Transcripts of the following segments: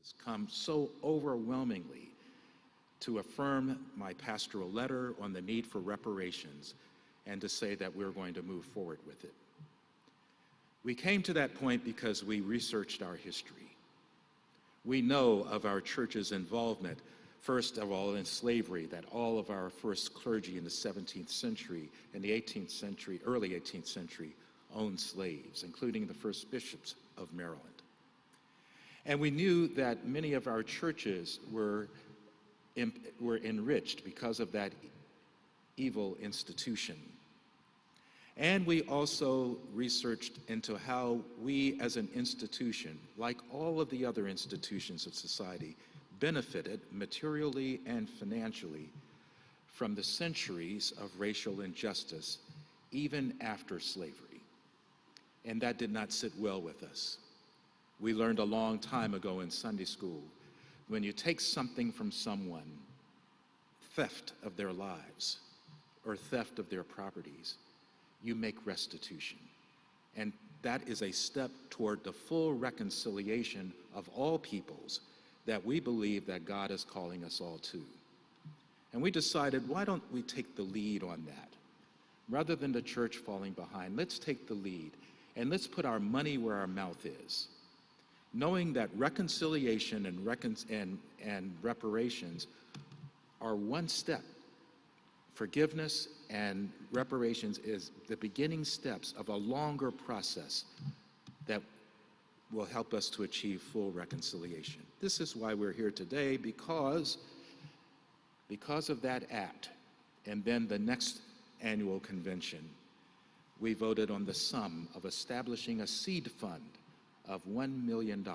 has come so overwhelmingly to affirm my pastoral letter on the need for reparations and to say that we're going to move forward with it. We came to that point because we researched our history. We know of our church's involvement, first of all, in slavery, that all of our first clergy in the 17th century and the 18th century, early 18th century, owned slaves, including the first bishops of Maryland. And we knew that many of our churches were enriched because of that evil institution. And we also researched into how we as an institution, like all of the other institutions of society, benefited materially and financially from the centuries of racial injustice, even after slavery. And that did not sit well with us. We learned a long time ago in Sunday school, when you take something from someone, theft of their lives or theft of their properties, you make restitution. And that is a step toward the full reconciliation of all peoples that we believe that God is calling us all to. And we decided, why don't we take the lead on that? Rather than the church falling behind, let's take the lead and let's put our money where our mouth is, knowing that reconciliation and reparations are one step. Forgiveness and reparations is the beginning steps of a longer process that will help us to achieve full reconciliation. This is why we're here today, because of that act, and then the next annual convention, we voted on the sum of establishing a seed fund of $1 million.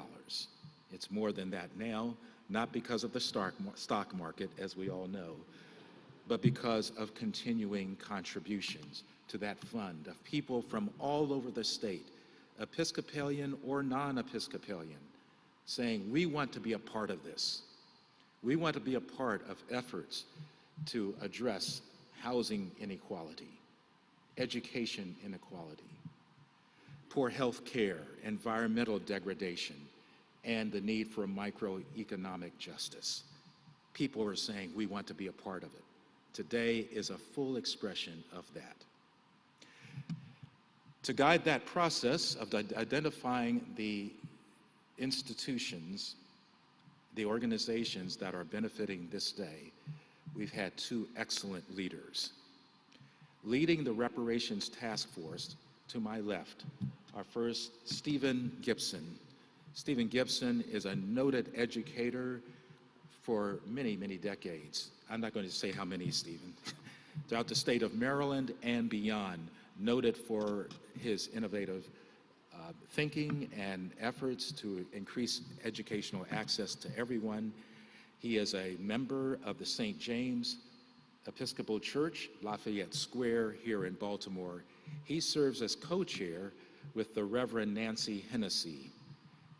It's more than that now, not because of the stock market, as we all know, but because of continuing contributions to that fund of people from all over the state, Episcopalian or non-Episcopalian, saying, we want to be a part of this. We want to be a part of efforts to address housing inequality, education inequality, poor health care, environmental degradation, and the need for microeconomic justice. People are saying, we want to be a part of it. Today is a full expression of that. To guide that process of identifying the institutions, the organizations that are benefiting this day, we've had two excellent leaders. Leading the Reparations Task Force, to my left, our first, Stephen Gibson. Stephen Gibson is a noted educator for many, many decades. I'm not going to say how many, Stephen. Throughout the state of Maryland and beyond, noted for his innovative thinking and efforts to increase educational access to everyone. He is a member of the St. James Episcopal Church, Lafayette Square here in Baltimore. He serves as co-chair with the Reverend Nancy Hennessy.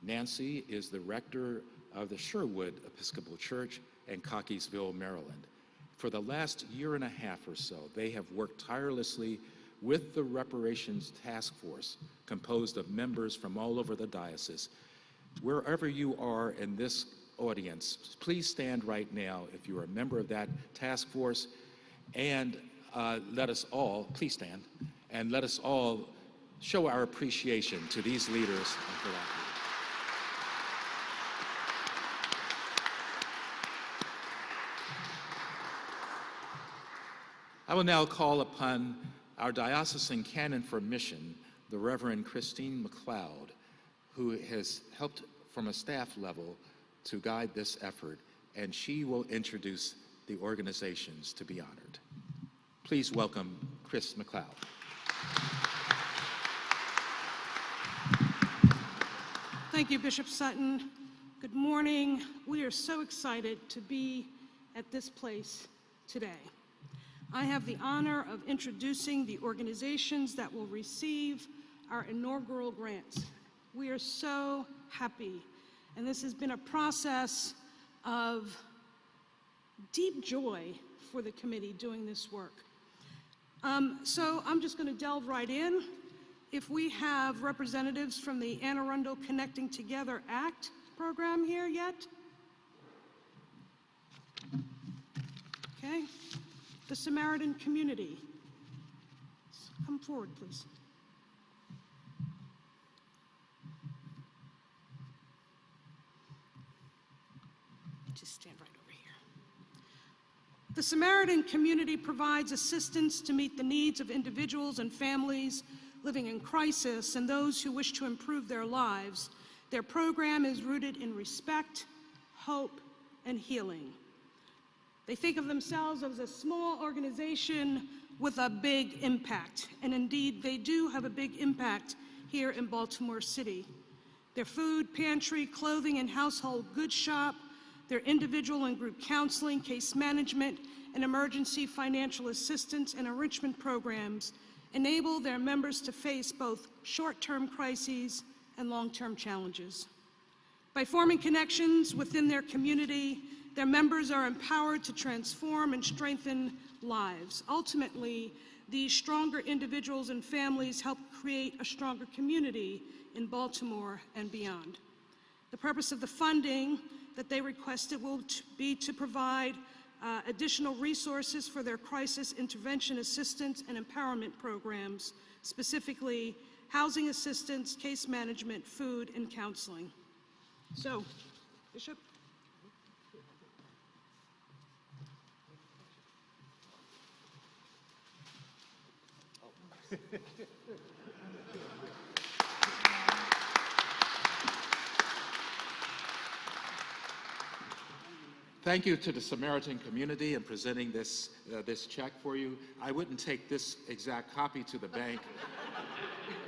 Nancy is the rector of the Sherwood Episcopal Church in Cockeysville, Maryland. For the last year and a half or so, they have worked tirelessly with the Reparations Task Force, composed of members from all over the diocese. Wherever you are in this audience, please stand right now if you are a member of that task force, and let us all, please stand, and let us all show our appreciation to these leaders and collaborators. I will now call upon our diocesan canon for mission, the Reverend Christine McLeod, who has helped from a staff level to guide this effort, and she will introduce the organizations to be honored. Please welcome Chris McLeod. Thank you, Bishop Sutton. Good morning. We are so excited to be at this place today. I have the honor of introducing the organizations that will receive our inaugural grants. We are so happy, and this has been a process of deep joy for the committee doing this work. So I'm just going to delve right in. If we have representatives from the Anne Arundel Connecting Together Act program here yet? Okay. The Samaritan Community. Come forward, please. Just stand right over here. The Samaritan Community provides assistance to meet the needs of individuals and families living in crisis and those who wish to improve their lives. Their program is rooted in respect, hope, and healing. They think of themselves as a small organization with a big impact, and indeed they do have a big impact here in Baltimore City. Their food pantry, clothing and household goods shop, their individual and group counseling, case management, and emergency financial assistance and enrichment programs enable their members to face both short-term crises and long-term challenges. By forming connections within their community, their members are empowered to transform and strengthen lives. Ultimately, these stronger individuals and families help create a stronger community in Baltimore and beyond. The purpose of the funding that they requested will be to provide additional resources for their crisis intervention assistance and empowerment programs, specifically housing assistance, case management, food, and counseling. So, Bishop. Thank you to the Samaritan Community in presenting this check for you. I wouldn't take this exact copy to the bank,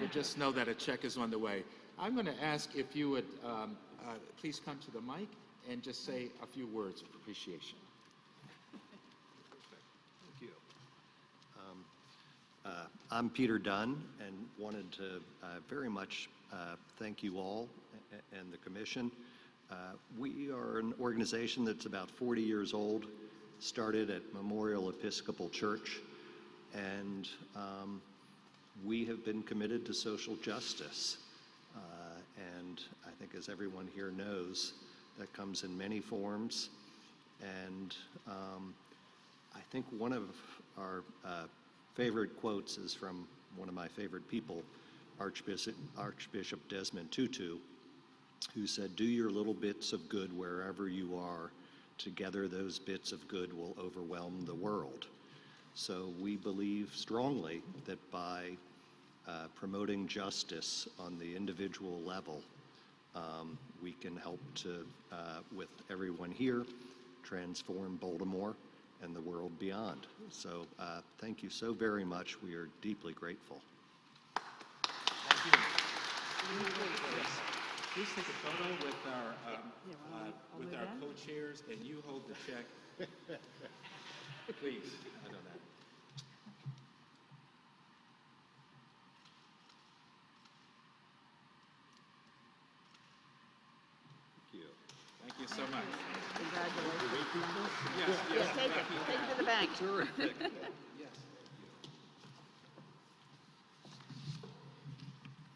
but just know that a check is on the way. I'm going to ask if you would please come to the mic and just say a few words of appreciation. Thank you. I'm Peter Dunn and wanted to very much thank you all and the Commission. We are an organization that's about 40 years old, started at Memorial Episcopal Church, and we have been committed to social justice. And I think, as everyone here knows, that comes in many forms. And I think one of our favorite quotes is from one of my favorite people, Archbishop Desmond Tutu, who said, "Do your little bits of good wherever you are. Together those bits of good will overwhelm the world." So we believe strongly that by promoting justice on the individual level, we can help to, with everyone here, transform Baltimore and the world beyond. So thank you so very much. We are deeply grateful. Thank you. Please take a photo with our co-chairs, and you hold the check. Please, I know that. Thank you. Thank you so much. Congratulations. Yes, Yeah, take it to the bank. Terrific. Yes.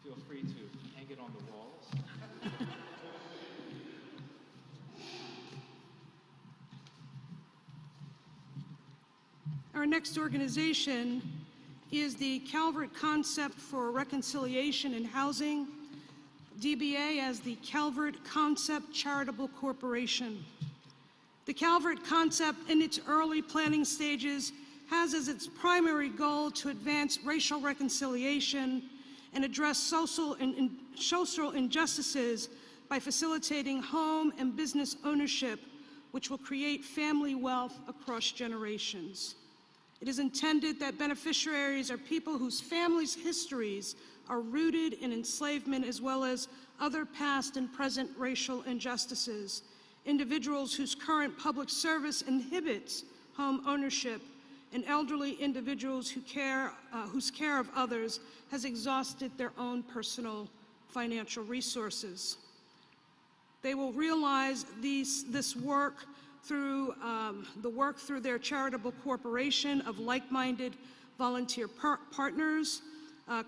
Feel free to hang it on the walls. Our next organization is the Calvert Concept for Reconciliation and Housing, DBA as the Calvert Concept Charitable Corporation. The Calvert Concept, in its early planning stages, has as its primary goal to advance racial reconciliation and address social injustices by facilitating home and business ownership, which will create family wealth across generations. It is intended that beneficiaries are people whose families' histories are rooted in enslavement as well as other past and present racial injustices, individuals whose current public service inhibits home ownership, and elderly individuals whose care of others has exhausted their own personal financial resources. They will realize this work through their charitable corporation of like-minded volunteer partners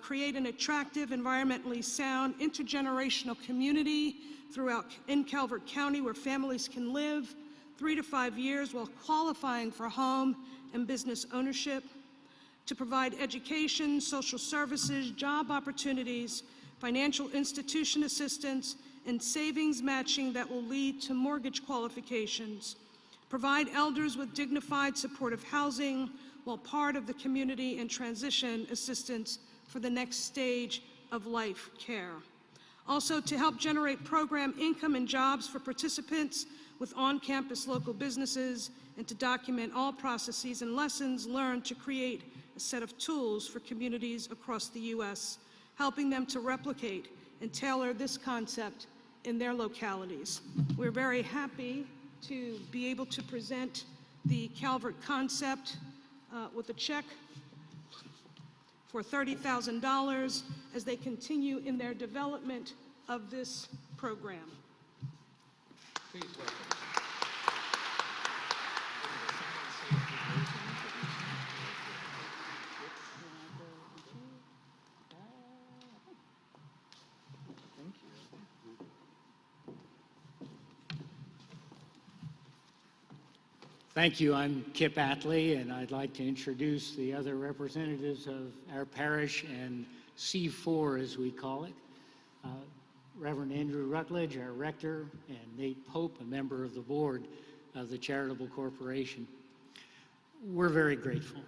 create an attractive, environmentally sound, intergenerational community in Calvert County where families can live 3 to 5 years while qualifying for home and business ownership, to provide education, social services, job opportunities, financial institution assistance, and savings matching that will lead to mortgage qualifications, provide elders with dignified supportive housing while part of the community and transition assistance for the next stage of life care. Also, to help generate program income and jobs for participants with on-campus local businesses, and to document all processes and lessons learned to create a set of tools for communities across the U.S., helping them to replicate and tailor this concept in their localities. We're very happy to be able to present the Calvert concept with a check for $30,000 as they continue in their development of this program. Please welcome. Thank you. I'm Kip Attlee, and I'd like to introduce the other representatives of our parish and C4, as we call it. Reverend Andrew Rutledge, our rector, and Nate Pope, a member of the board of the Charitable Corporation. We're very grateful.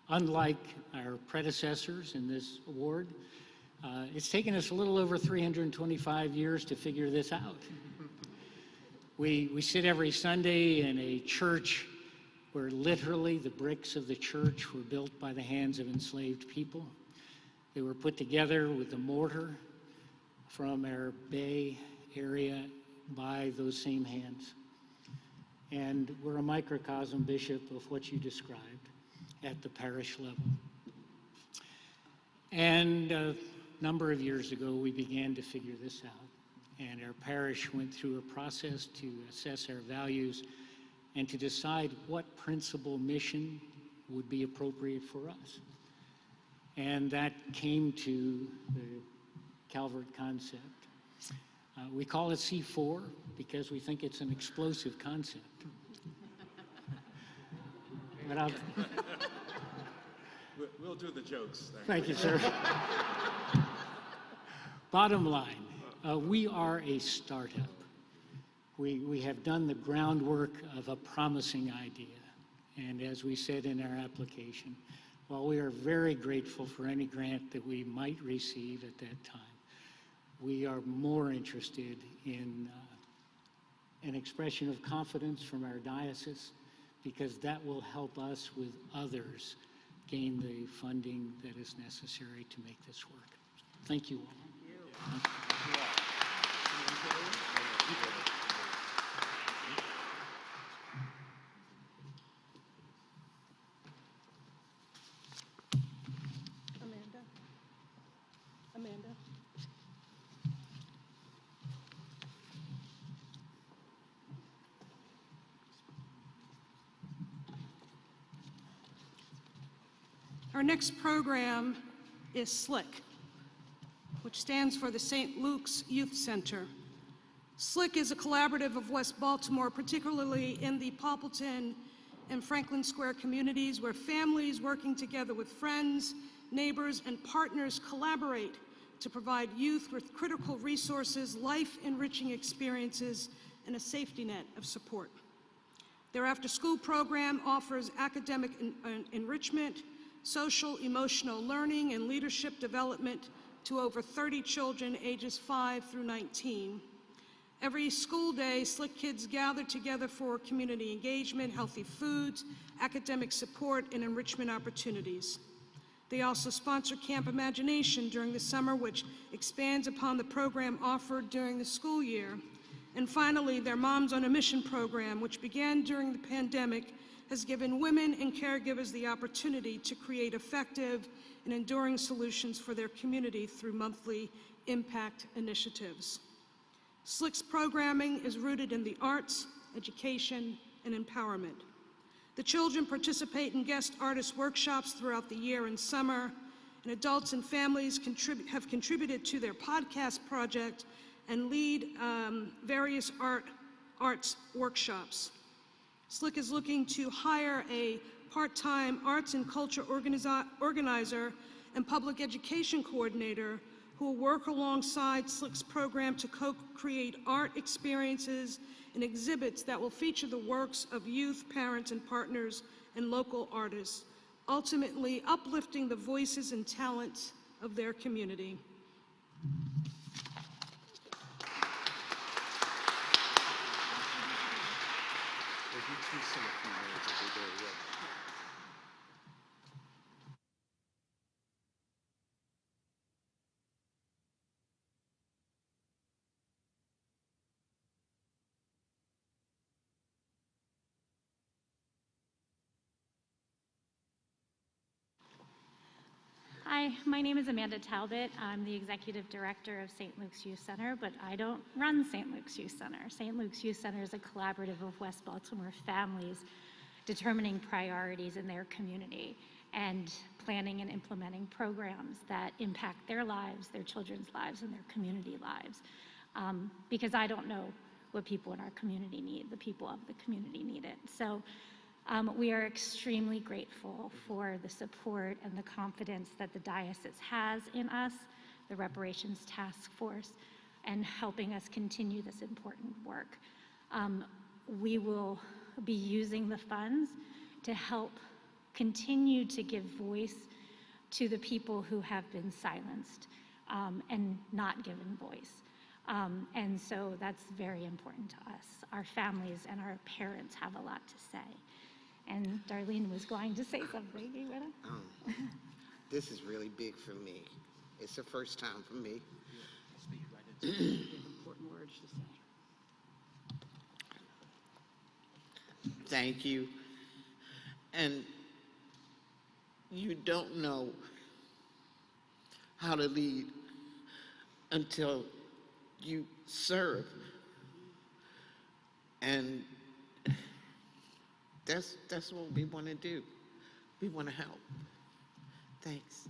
Unlike our predecessors in this award, it's taken us a little over 325 years to figure this out. We sit every Sunday in a church where literally the bricks of the church were built by the hands of enslaved people. They were put together with the mortar from our Bay area by those same hands. And we're a microcosm, Bishop, of what you described at the parish level. And a number of years ago, we began to figure this out. And our parish went through a process to assess our values and to decide what principal mission would be appropriate for us. And that came to the Calvert concept. We call it C4 because we think it's an explosive concept. But We'll do the jokes. Thank you, sir. Bottom line, we are a startup. We have done the groundwork of a promising idea. And as we said in our application, while we are very grateful for any grant that we might receive at that time, we are more interested in an expression of confidence from our diocese, because that will help us with others gain the funding that is necessary to make this work. Thank you all. Thank you. Amanda. Our next program is SLIC, which stands for the St. Luke's Youth Center. SLIC is a collaborative of West Baltimore, particularly in the Poppleton and Franklin Square communities, where families working together with friends, neighbors, and partners collaborate to provide youth with critical resources, life-enriching experiences, and a safety net of support. Their after-school program offers academic enrichment, social, emotional learning, and leadership development to over 30 children ages 5 through 19. Every school day, SLIC kids gather together for community engagement, healthy foods, academic support, and enrichment opportunities. They also sponsor Camp Imagination during the summer, which expands upon the program offered during the school year. And finally, their Moms on a Mission program, which began during the pandemic, has given women and caregivers the opportunity to create effective and enduring solutions for their community through monthly impact initiatives. SLIC's programming is rooted in the arts, education, and empowerment. The children participate in guest artist workshops throughout the year and summer, and adults and families have contributed to their podcast project and lead various arts workshops. SLIC is looking to hire a part-time arts and culture organizer and public education coordinator who will work alongside SLIC's program to co-create art experiences and exhibits that will feature the works of youth, parents, and partners and local artists, ultimately uplifting the voices and talents of their community. Hi, my name is Amanda Talbot. I'm the Executive Director of St. Luke's Youth Center, but I don't run St. Luke's Youth Center. St. Luke's Youth Center is a collaborative of West Baltimore families determining priorities in their community and planning and implementing programs that impact their lives, their children's lives, and their community lives. Because I don't know what people in our community need. The people of the community need it. So we are extremely grateful for the support and the confidence that the diocese has in us, the Reparations Task Force, and helping us continue this important work. We will be using the funds to help continue to give voice to the people who have been silenced and not given voice. And so that's very important to us. Our families and our parents have a lot to say. And Darlene was going to say something. You wanna? This is really big for me. It's the first time for me. Important words to say. Thank you. And you don't know how to lead until you serve. And that's what we want to do. We want to help. Thanks.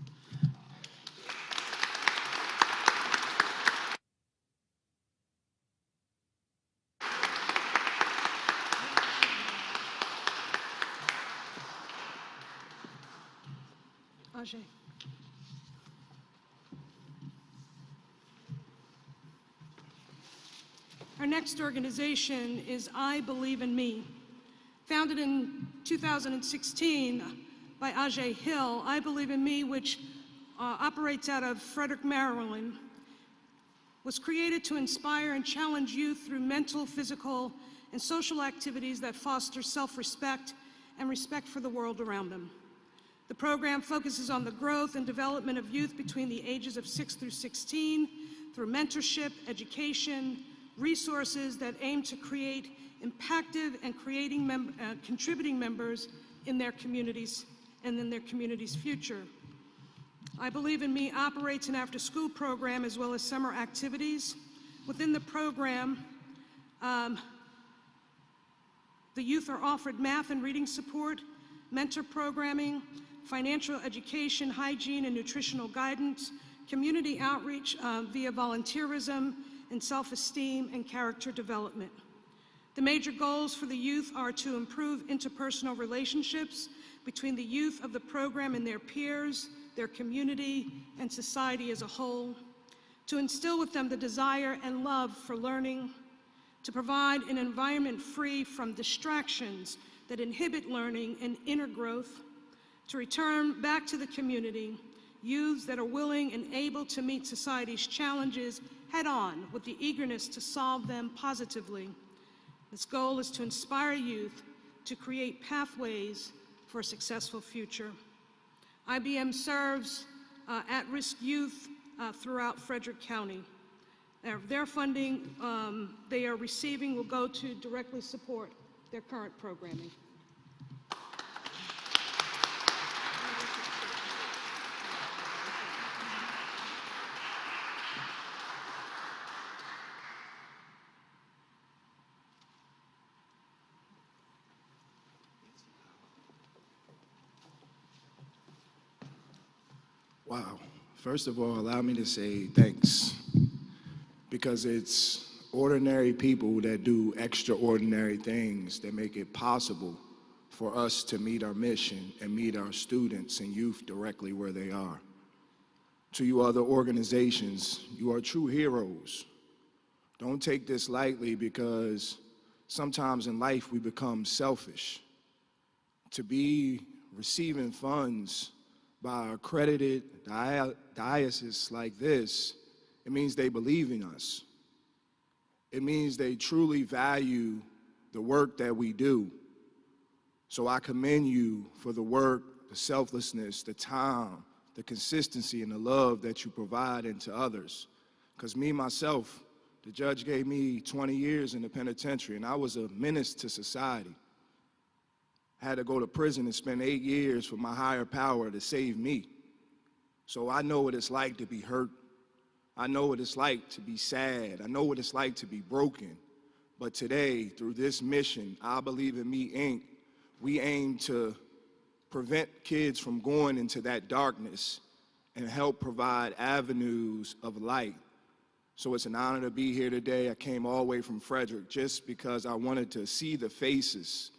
Ajay. Our next organization is I Believe in Me. Founded in 2016 by Ajay Hill, I Believe in Me, which operates out of Frederick, Maryland, was created to inspire and challenge youth through mental, physical, and social activities that foster self-respect and respect for the world around them. The program focuses on the growth and development of youth between the ages of 6 through 16 through mentorship, education, resources that aim to create impactful and contributing members in their communities and in their community's future. I Believe in Me operates an after-school program as well as summer activities. Within the program, the youth are offered math and reading support, mentor programming, financial education, hygiene and nutritional guidance, community outreach via volunteerism, and self-esteem and character development. The major goals for the youth are to improve interpersonal relationships between the youth of the program and their peers, their community, and society as a whole, to instill with them the desire and love for learning, to provide an environment free from distractions that inhibit learning and inner growth, to return back to the community, youths that are willing and able to meet society's challenges head on with the eagerness to solve them positively. This goal is to inspire youth to create pathways for a successful future. IBM serves at-risk youth throughout Frederick County. Their funding they are receiving will go to directly support their current programming. Wow. First of all, allow me to say thanks, because it's ordinary people that do extraordinary things that make it possible for us to meet our mission and meet our students and youth directly where they are. To you other organizations, you are true heroes. Don't take this lightly, because sometimes in life we become selfish. To be receiving funds by accredited diocese like this, it means they believe in us. It means they truly value the work that we do. So I commend you for the work, the selflessness, the time, the consistency, and the love that you provide into others. Because me, myself, the judge gave me 20 years in the penitentiary, and I was a menace to society. I had to go to prison and spend 8 years for my higher power to save me. So I know what it's like to be hurt. I know what it's like to be sad. I know what it's like to be broken. But today, through this mission, I Believe in Me, Inc., we aim to prevent kids from going into that darkness and help provide avenues of light. So it's an honor to be here today. I came all the way from Frederick just because I wanted to see the faces.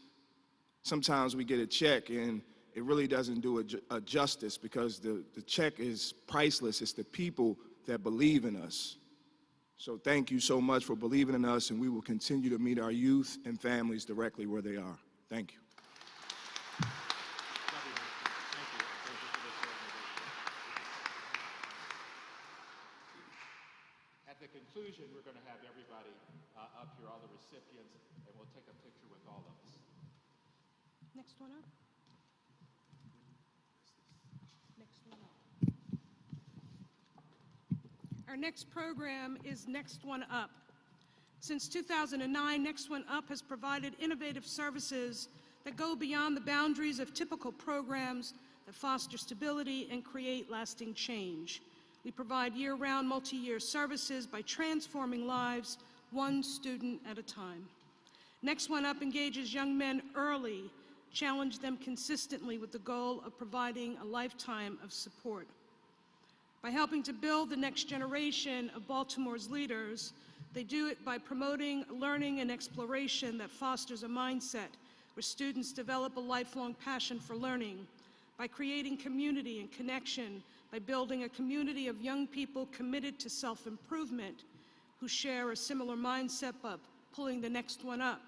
Sometimes we get a check and it really doesn't do a justice, because the check is priceless. It's the people that believe in us. So thank you so much for believing in us, and we will continue to meet our youth and families directly where they are. Thank you. At the conclusion, we're going to have everybody up here, all the recipients, and we'll take a picture with all of us. Next one up. Next one up. Our next program is Next One Up. Since 2009, Next One Up has provided innovative services that go beyond the boundaries of typical programs that foster stability and create lasting change. We provide year-round, multi-year services by transforming lives one student at a time. Next One Up engages young men early, challenge them consistently with the goal of providing a lifetime of support. By helping to build the next generation of Baltimore's leaders, they do it by promoting learning and exploration that fosters a mindset where students develop a lifelong passion for learning, by creating community and connection, by building a community of young people committed to self-improvement who share a similar mindset of pulling the next one up,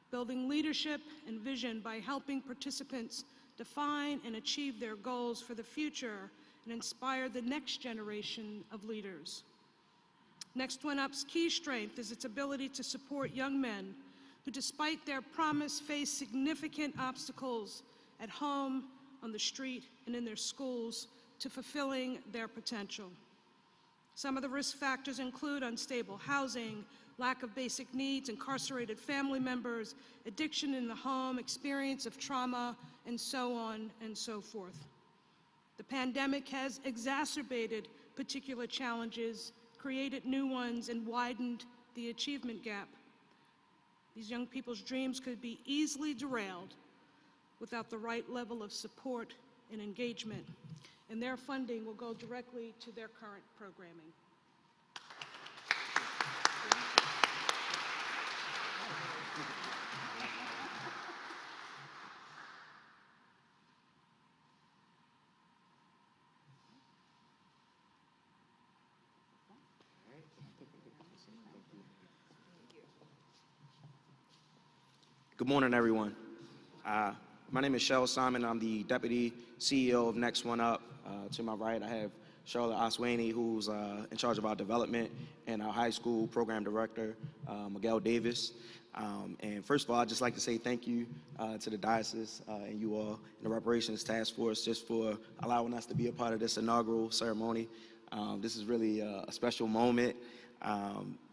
building leadership and vision by helping participants define and achieve their goals for the future and inspire the next generation of leaders. Next One Up's key strength is its ability to support young men who, despite their promise, face significant obstacles at home, on the street, and in their schools to fulfilling their potential. Some of the risk factors include unstable housing, lack of basic needs, incarcerated family members, addiction in the home, experience of trauma, and so on and so forth. The pandemic has exacerbated particular challenges, created new ones, and widened the achievement gap. These young people's dreams could be easily derailed without the right level of support and engagement, and their funding will go directly to their current programming. Good morning, everyone. My name is Shel Simon. I'm the Deputy CEO of Next One Up. To my right, I have Charlotte Oswani, who's in charge of our development, and our high school program director, Miguel Davis. And first of all, I'd just like to say thank you to the diocese and you all in the Reparations Task Force just for allowing us to be a part of this inaugural ceremony. This is really a special moment.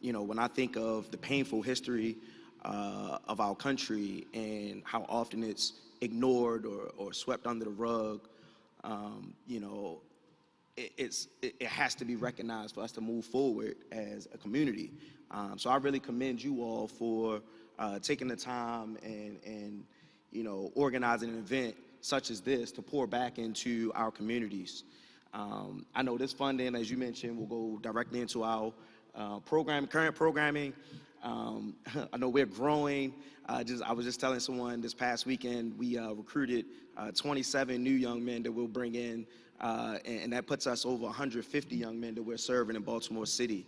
You know, when I think of the painful history of our country and how often it's ignored or swept under the rug, you know, it has to be recognized for us to move forward as a community. So I really commend you all for taking the time and you know, organizing an event such as this to pour back into our communities. I know this funding, as you mentioned, will go directly into our current programming. I know we're growing. I was just telling someone this past weekend, we recruited 27 new young men that we'll bring in, and that puts us over 150 young men that we're serving in Baltimore City.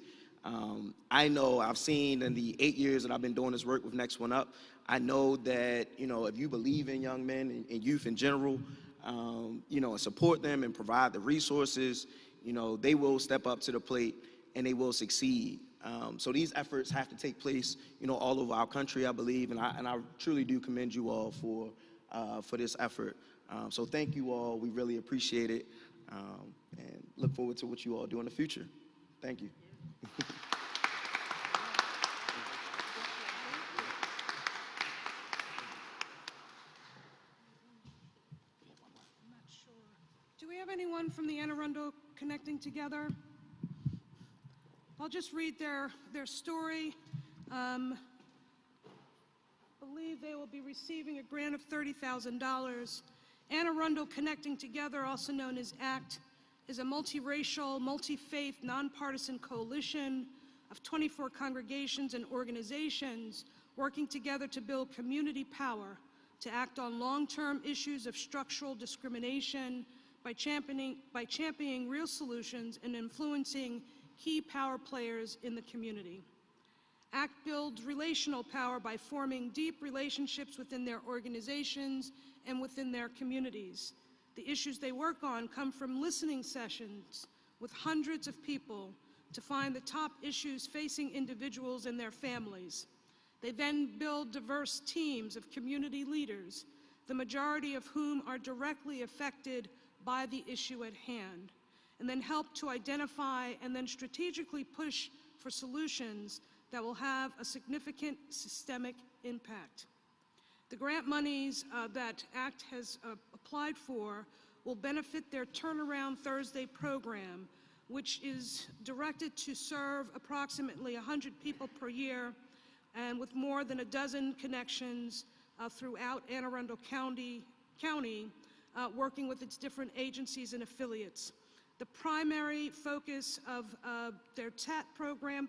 I know I've seen in the 8 years that I've been doing this work with Next One Up, I know that, if you believe in young men and youth in general, and support them and provide the resources, they will step up to the plate and they will succeed. So these efforts have to take place, all over our country, I believe, and I truly do commend you all for this effort. So thank you all. We really appreciate it, and look forward to what you all do in the future. Thank you. Do we have anyone from the Anne Arundel Connecting Together? I'll just read their story. Believe they will be receiving a grant of $30,000. Anne Arundel Connecting Together, also known as ACT, is a multiracial, multi-faith, nonpartisan coalition of 24 congregations and organizations working together to build community power to act on long-term issues of structural discrimination by championing real solutions and influencing key power players in the community. ACT builds relational power by forming deep relationships within their organizations and within their communities. The issues they work on come from listening sessions with hundreds of people to find the top issues facing individuals and their families. They then build diverse teams of community leaders, the majority of whom are directly affected by the issue at hand, and then help to identify and then strategically push for solutions that will have a significant systemic impact. The grant monies that ACT has applied for will benefit their Turnaround Thursday program, which is directed to serve approximately 100 people per year and with more than a dozen connections throughout Anne Arundel County, working with its different agencies and affiliates. The primary focus of their TAT program,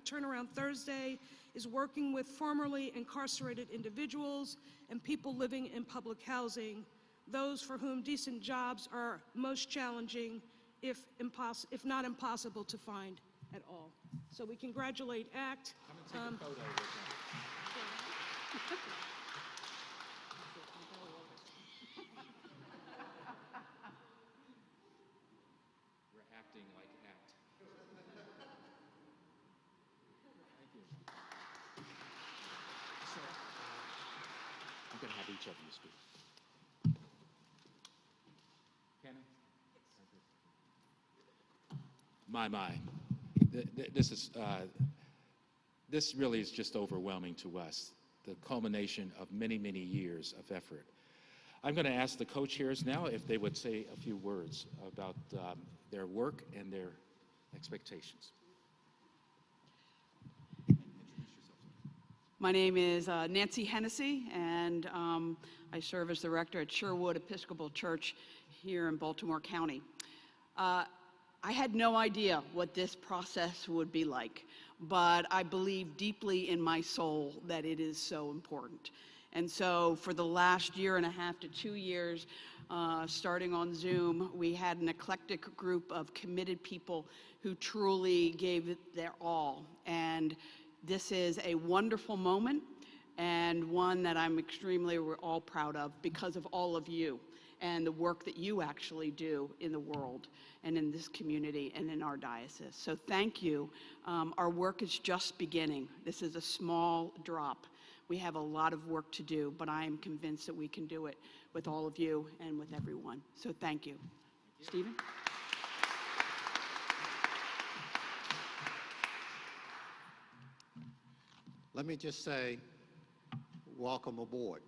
Turnaround Thursday, is working with formerly incarcerated individuals and people living in public housing, those for whom decent jobs are most challenging, if not impossible to find at all. So we congratulate ACT. I'm going to take a photo with them. We're acting like ACT. Thank you. So, I'm going to have each of you speak. Can I? My. This really is just overwhelming to us, the culmination of many, many years of effort. I'm going to ask the co-chairs now if they would say a few words about their work and their expectations. My name is Nancy Hennessy, and I serve as the rector at Sherwood Episcopal Church here in Baltimore County. I had no idea what this process would be like, but I believe deeply in my soul that it is so important. And so for the last year and a half to 2 years, starting on Zoom, we had an eclectic group of committed people who truly gave it their all. And this is a wonderful moment, and one that we're all proud of because of all of you and the work that you actually do in the world and in this community and in our diocese. So thank you. Our work is just beginning. This is a small drop. We have a lot of work to do, but I am convinced that we can do it with all of you and with everyone. So thank you. Stephen? Let me just say, welcome aboard.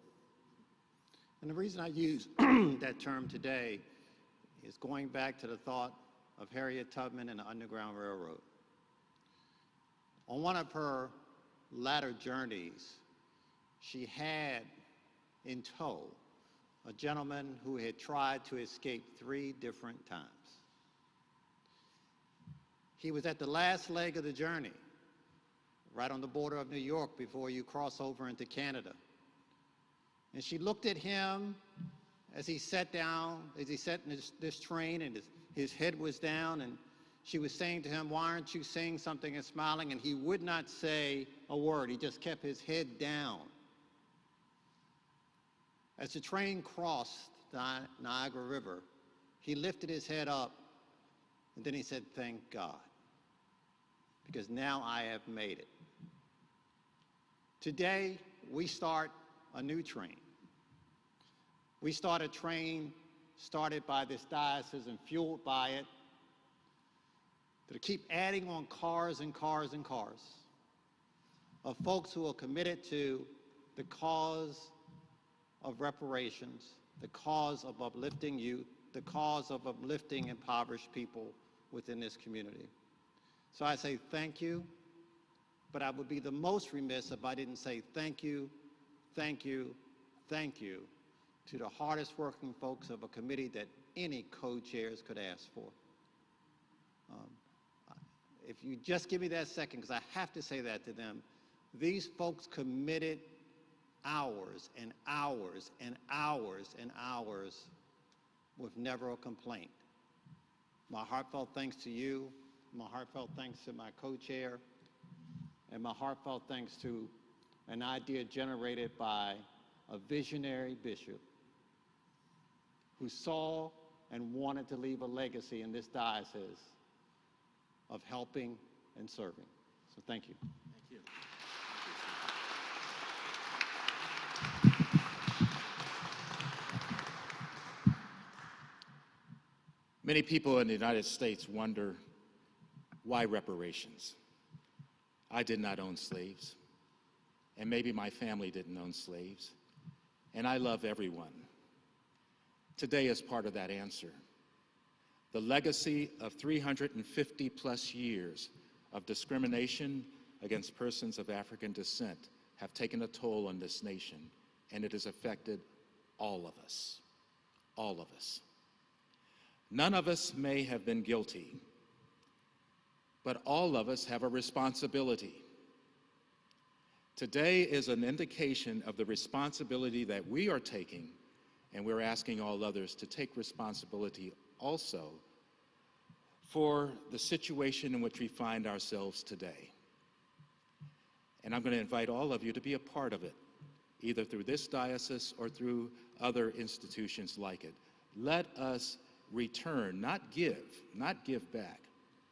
And the reason I use that term today is going back to the thought of Harriet Tubman and the Underground Railroad. On one of her latter journeys, she had in tow a gentleman who had tried to escape 3 different times. He was at the last leg of the journey, right on the border of New York before you cross over into Canada. And she looked at him as he sat down, as he sat in this train, and his head was down, and she was saying to him, "Why aren't you saying something and smiling?" And he would not say a word. He just kept his head down. As the train crossed the Niagara River, he lifted his head up, and then he said, "Thank God, because now I have made it." Today, we start a new train. We start a train started by this diocese and fueled by it, to keep adding on cars and cars and cars of folks who are committed to the cause of reparations, the cause of uplifting youth, the cause of uplifting impoverished people within this community. So I say thank you, but I would be the most remiss if I didn't say thank you, thank you, thank you to the hardest working folks of a committee that any co-chairs could ask for. If you just give me that second, because I have to say that to them, these folks committed hours and hours and hours and hours with never a complaint. My heartfelt thanks to you, my heartfelt thanks to my co-chair, and my heartfelt thanks to an idea generated by a visionary bishop who saw and wanted to leave a legacy in this diocese of helping and serving. So thank you. Thank you. Many people in the United States wonder, why reparations? I did not own slaves, and maybe my family didn't own slaves, and I love everyone. Today is part of that answer. The legacy of 350 plus years of discrimination against persons of African descent have taken a toll on this nation, and it has affected all of us, all of us. None of us may have been guilty, but all of us have a responsibility. Today is an indication of the responsibility that we are taking, and we're asking all others to take responsibility also for the situation in which we find ourselves today. And I'm going to invite all of you to be a part of it, either through this diocese or through other institutions like it. Let us return, not give back,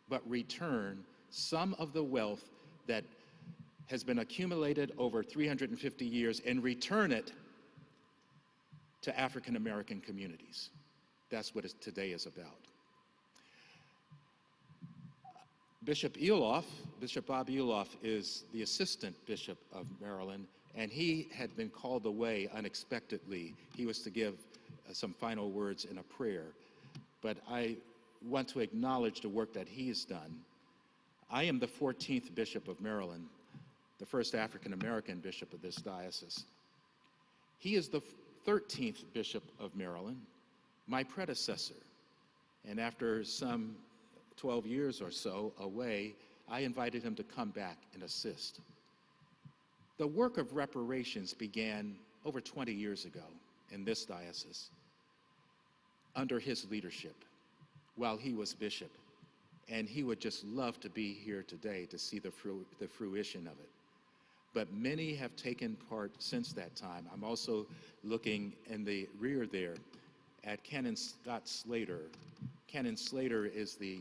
but return some of the wealth that has been accumulated over 350 years and return it to African American communities. That's what today is about. Bishop Bob Uloff, is the Assistant Bishop of Maryland, and he had been called away unexpectedly. He was to give some final words in a prayer, but I want to acknowledge the work that he has done. I am the 14th Bishop of Maryland, the first African American bishop of this diocese. He is the 13th Bishop of Maryland, my predecessor, and after some 12 years or so away, I invited him to come back and assist. The work of reparations began over 20 years ago in this diocese under his leadership while he was bishop, and he would just love to be here today to see the fruition of it. But many have taken part since that time. I'm also looking in the rear there at Canon Scott Slater. Canon Slater is the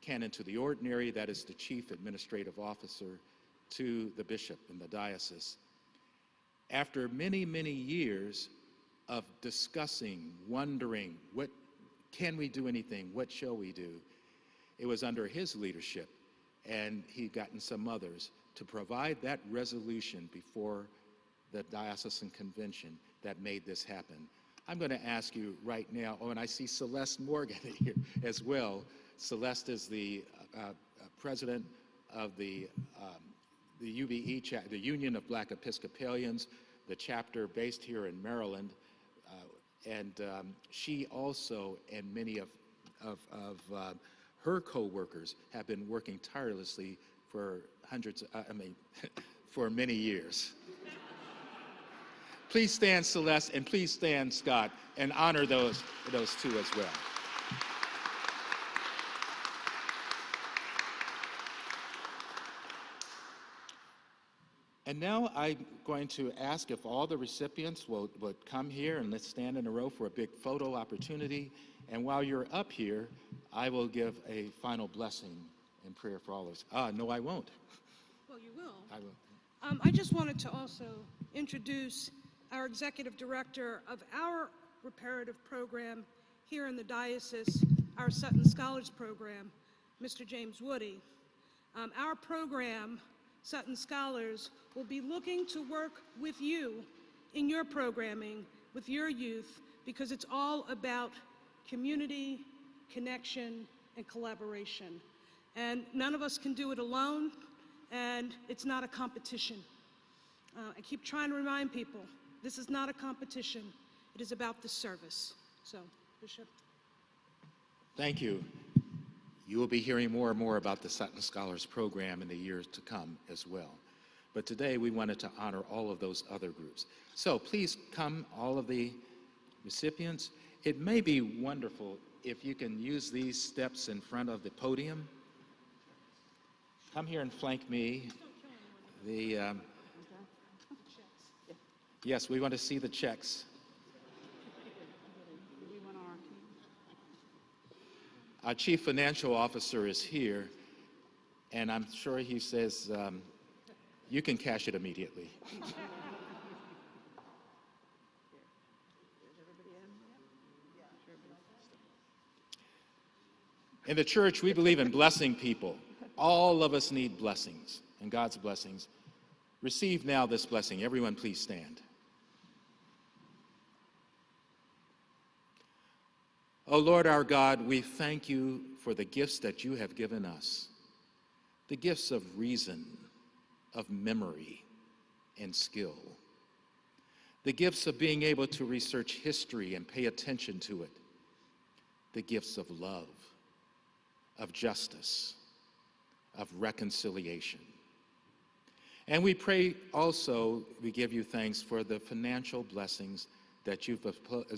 canon to the ordinary, that is the chief administrative officer to the bishop in the diocese. After many, many years of discussing, wondering, can we do anything? What shall we do? It was under his leadership, and he'd gotten some others, to provide that resolution before the diocesan convention that made this happen. I'm going to ask you right now, and I see Celeste Morgan here as well. Celeste is the president of the UBE, the Union of Black Episcopalians, the chapter based here in Maryland, and she also, and many of her co-workers have been working tirelessly for for many years. Please stand, Celeste, and please stand, Scott, and honor those two as well. And now I'm going to ask if all the recipients would come here, and let's stand in a row for a big photo opportunity. And while you're up here, I will give a final blessing and prayer for all of us. No, I won't. Well, you will. I will. I just wanted to also introduce our executive director of our reparative program here in the diocese, our Sutton Scholars Program, Mr. James Woody. Our program, Sutton Scholars, will be looking to work with you in your programming, with your youth, because it's all about community, connection, and collaboration. And none of us can do it alone, and it's not a competition. I keep trying to remind people, this is not a competition. It is about the service. So, Bishop. Thank you. You will be hearing more and more about the Sutton Scholars Program in the years to come as well. But today we wanted to honor all of those other groups. So please come, all of the recipients. It may be wonderful if you can use these steps in front of the podium. Come here and flank me. Yes, we want to see the checks. Our Chief Financial Officer is here, and I'm sure he says, you can cash it immediately. In the church, we believe in blessing people. All of us need blessings, and God's blessings. Receive now this blessing. Everyone, please stand. O Lord our God, we thank you for the gifts that you have given us, the gifts of reason, of memory, and skill, the gifts of being able to research history and pay attention to it, the gifts of love, of justice, of reconciliation. And we pray also, we give you thanks for the financial blessings that you've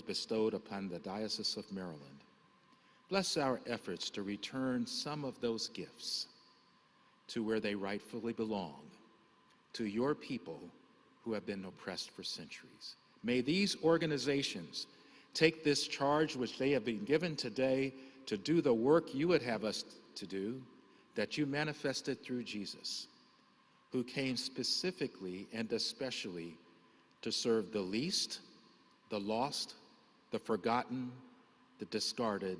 bestowed upon the Diocese of Maryland. Bless our efforts to return some of those gifts to where they rightfully belong, to your people who have been oppressed for centuries. May these organizations take this charge which they have been given today to do the work you would have us to do, that you manifested through Jesus, who came specifically and especially to serve the least, the lost, the forgotten, the discarded,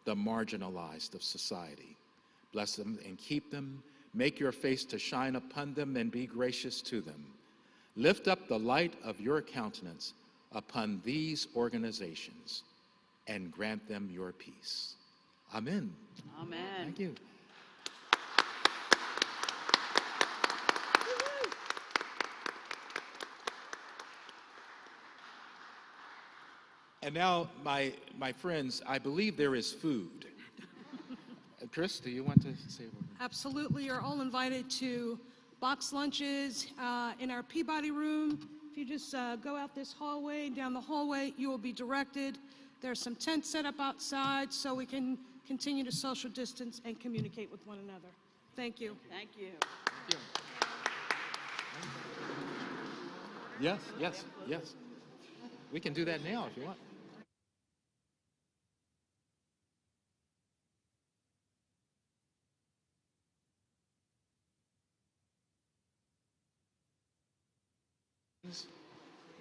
the marginalized of society. Bless them and keep them. Make your face to shine upon them and be gracious to them. Lift up the light of your countenance upon these organizations and grant them your peace. Amen. Amen. Thank you. And now, my friends, I believe there is food. Chris, do you want to say a word? Absolutely. You're all invited to box lunches in our Peabody room. If you just go out this hallway, down the hallway, you will be directed. There's some tents set up outside so we can continue to social distance and communicate with one another. Thank you. Thank you. Yes, yes, yes. We can do that now if you want.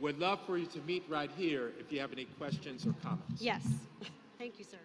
Would love for you to meet right here if you have any questions or comments. Yes. Thank you, sir.